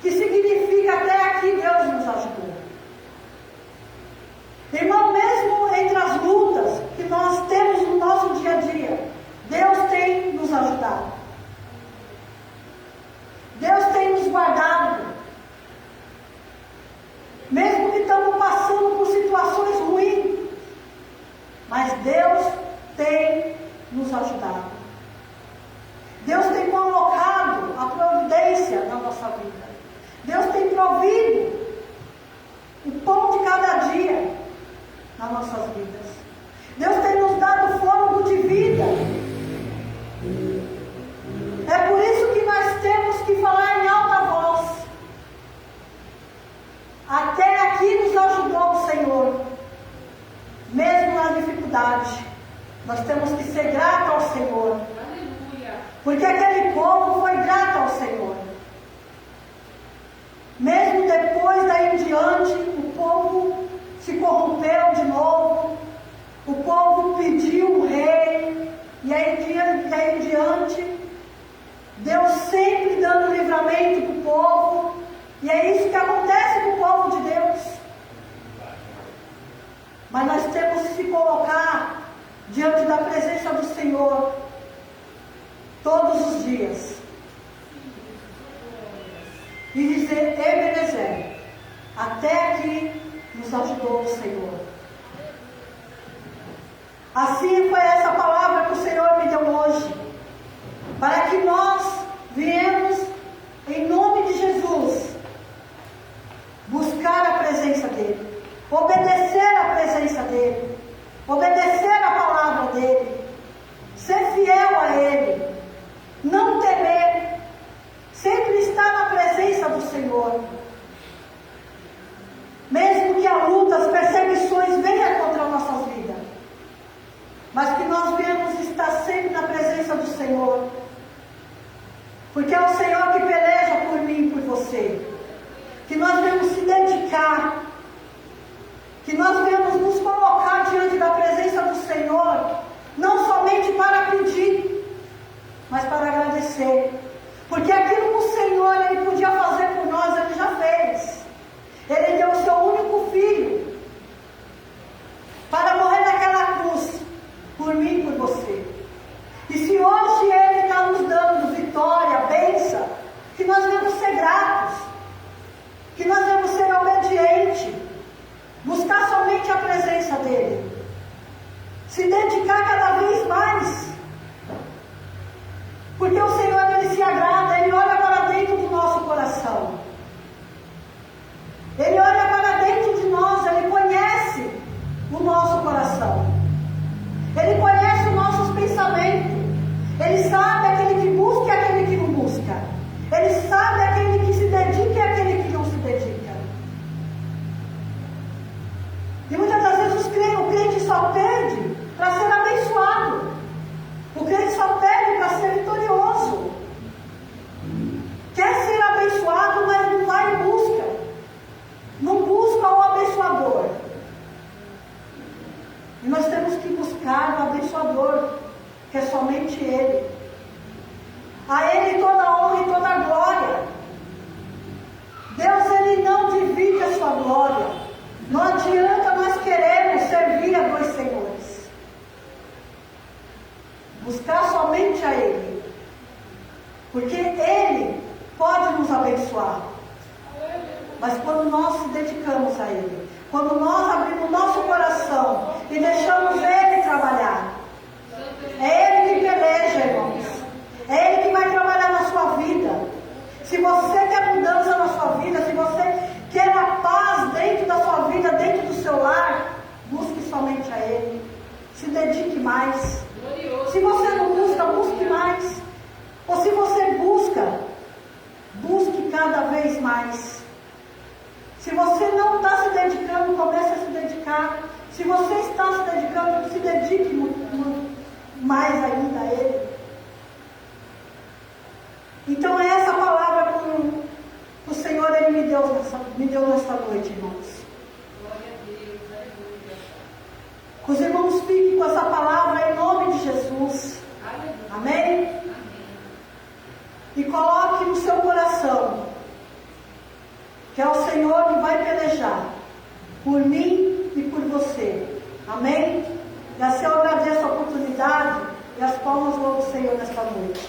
que significa até aqui Deus nos ajudou. Irmão, mesmo entre as lutas que nós temos no nosso dia a dia, Deus tem nos ajudado. Deus tem nos guardado. Mesmo que estamos passando por situações ruins, mas Deus tem nos ajudado. Deus tem colocado a providência na nossa vida. Deus tem provido o pão de cada dia nas nossas vidas. Deus tem nos dado fôlego de vida. É por isso que nós temos que falar em alta voz. Até aqui nos ajudou o Senhor, mesmo na dificuldade. Nós temos que ser gratos ao Senhor. Aleluia. Porque aquele povo foi grato ao Senhor. Mesmo depois daí em diante, o povo se corrompeu de novo. O povo pediu um rei. E aí em diante, Deus sempre dando livramento para o povo. E é isso que acontece com o povo de Deus. Mas nós temos que se colocar diante da presença do Senhor todos os dias e dizer: Ebenezer, até aqui nos ajudou o Senhor. Assim foi essa palavra que o Senhor me deu hoje, para que nós viemos em nome de Jesus buscar a presença dEle, obedecer a presença dEle, obedecer a palavra dEle, ser fiel a Ele, não temer, sempre estar na presença do Senhor. Mesmo que a luta, as perseguições venham contra as nossas vidas, mas que nós venhamos estar sempre na presença do Senhor, porque é o Senhor que peleja por mim e por você. Que nós venhamos se dedicar, que nós venhamos nos colocar diante da presença do Senhor, não somente para pedir, mas para agradecer, porque aquilo que o Senhor Ele podia fazer por nós, Ele já fez. Ele deu o seu único filho para morrer naquela cruz por mim e por você. E se hoje Ele está nos dando vitória, bênção, que nós devemos ser gratos, que nós devemos ser obedientes, buscar somente a presença dEle, se dedicar cada vez mais, porque o Senhor Ele se agrada, Ele olha para dentro do nosso coração, Ele olha para dentro de nós, Ele conhece o nosso coração, Ele conhece os nossos pensamentos, Ele sabe aquele que busca e aquele que não busca, Ele sabe aquele que se dedica e aquele que não se dedica. E muitas das vezes o crente só perde para ser abençoado, o crente só perde para ser vitorioso. Quer ser abençoado, mas não vai em busca, não busca o abençoador. E nós temos que buscar o abençoador, que é somente Ele. A Ele toda a honra e toda a glória. Deus, Ele não divide a sua glória. Não adianta nós queremos servir a dois senhores. Buscar somente a Ele, porque Ele pode nos abençoar, mas quando nós se dedicamos a Ele, Quando nós abrimos nosso coração e deixamos Ele trabalhar. É Ele que peleja, irmãos. É Ele que vai trabalhar na sua vida. Se você quer mudança na sua vida, se você quer a paz dentro da sua vida, dentro do seu lar, busque somente a Ele. Se dedique mais. Se você não busca, busque mais. Ou se você busca, busque cada vez mais. Se você não está se dedicando, comece a se dedicar. Se você está se dedicando, se dedique mais ainda a Ele. Então é essa palavra que o Senhor Ele me deu nesta noite, irmãos. Que os irmãos fiquem com essa palavra em nome de Jesus. Amém? E coloque no seu coração que é o Senhor que vai pelejar por mim e por você. Amém? E assim eu agradeço a oportunidade e as palmas louvam o Senhor nesta noite.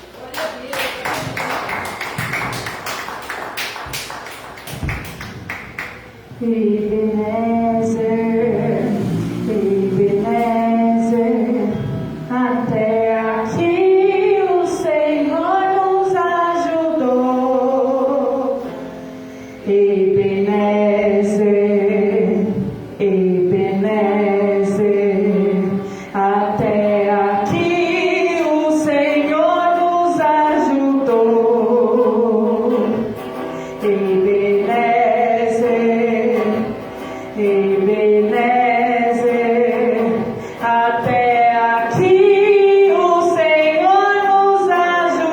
Ebenezer, Ebenezer, até aqui o Senhor nos ajudou. Ebenezer, Ebenezer, até aqui o Senhor nos ajudou. Ebenezer, Ebenezer, até aqui o Senhor nos ajudou.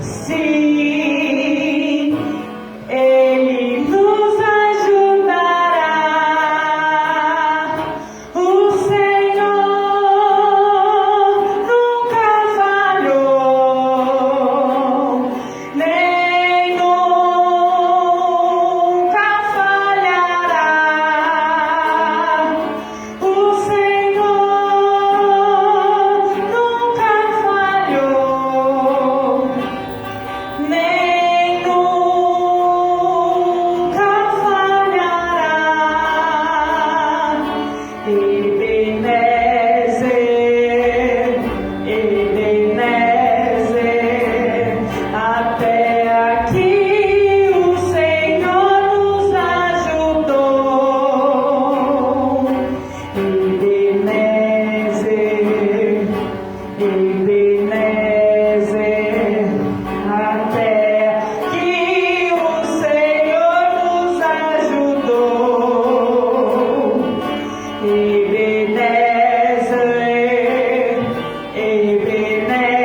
Sim, Ele nos ajudará. O Senhor nunca falhou, nem nunca falhará. O Senhor nunca falhou, nem nunca falhará. Ebenezer, Ebenezer, até aqui o Senhor nos ajudou. Ebenezer, Ebenezer, até aqui o Senhor nos ajudou. Ebenezer, Ebenezer,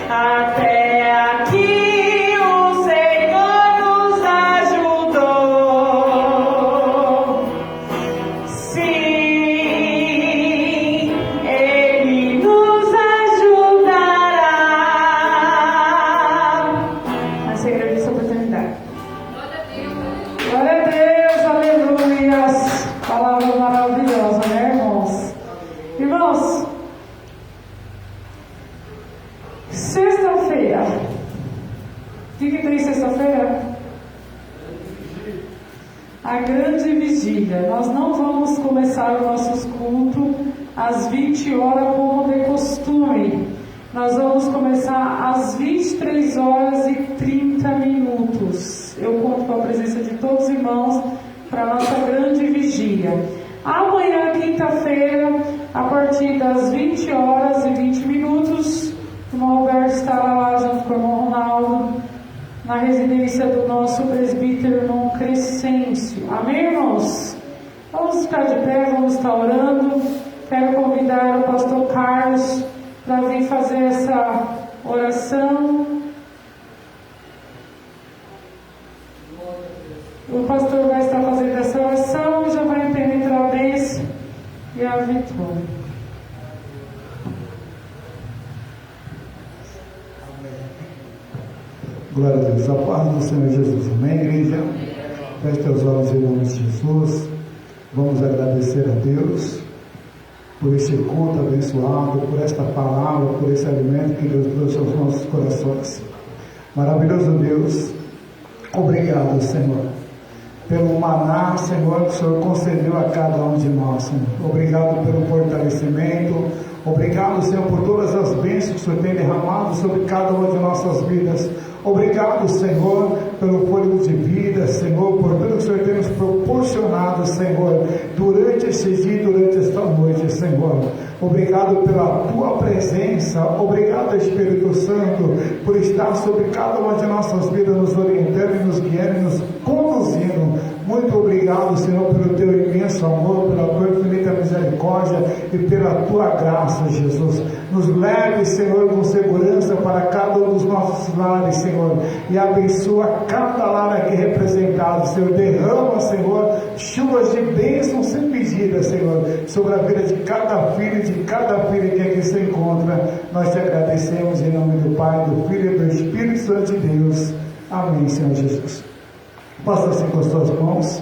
até aqui o Senhor nos ajudou. Sim, Ele nos ajudará. Mas eu agradeço a oportunidade. Glória a Deus, aleluias. Palavra maravilhosa, né, irmãos? Irmãos, sexta-feira. O que tem sexta-feira? A grande vigília. Nós não vamos começar os nossos cultos às 20 horas como de costume. Nós vamos começar às 23 horas e 30 minutos. Eu conto com a presença de todos os irmãos para a nossa grande vigília. Amanhã, quinta-feira, a partir das 20 horas e 20 minutos, o irmão Roberto estará lá junto com o irmão Ronaldo, na residência do nosso presbítero irmão Crescêncio. Amém, irmãos? Vamos ficar de pé, vamos estar orando. Quero convidar o pastor Carlos para vir fazer essa oração. O pastor vai estar fazendo essa oração e já vai penetrar a bênção e a vitória. Glória a Deus. A paz do Senhor Jesus. Amém, igreja? Feche teus olhos em nome de Jesus. Vamos agradecer a Deus por esse culto abençoado, por esta palavra, por esse alimento que Deus trouxe aos nossos corações. Maravilhoso Deus, Obrigado, Senhor, pelo maná, Senhor, que o Senhor concedeu a cada um de nós, Senhor. Obrigado pelo fortalecimento. Obrigado, Senhor, por todas as bênçãos que o Senhor tem derramado sobre cada uma de nossas vidas. Obrigado, Senhor, pelo fôlego de vida, Senhor, por tudo que o Senhor tem nos proporcionado, Senhor, durante esse dia e durante esta noite, Senhor. Obrigado pela Tua presença. Obrigado, Espírito Santo, por estar sobre cada uma de nossas vidas, nos orientando e nos guiando e nos conduzindo. Muito obrigado, Senhor, pelo Teu imenso amor, pela Tua infinita misericórdia e pela Tua graça, Jesus. Nos leve, Senhor, com segurança para cada um dos nossos lares, Senhor, e abençoa cada lar aqui representado, Senhor. Derrama, Senhor, chuvas de bênçãos sem medida, Senhor, sobre a vida de cada filho e de cada filha que aqui se encontra. Nós te agradecemos em nome do Pai, do Filho e do Espírito Santo de Deus. Amém, Senhor Jesus. Faça assim com as suas mãos.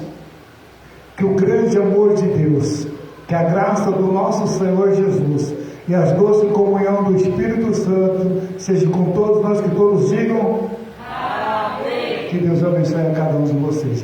Que o grande amor de Deus, que a graça do nosso Senhor Jesus e as doce comunhão do Espírito Santo seja com todos nós, que todos digam amém. Que Deus abençoe a cada um de vocês.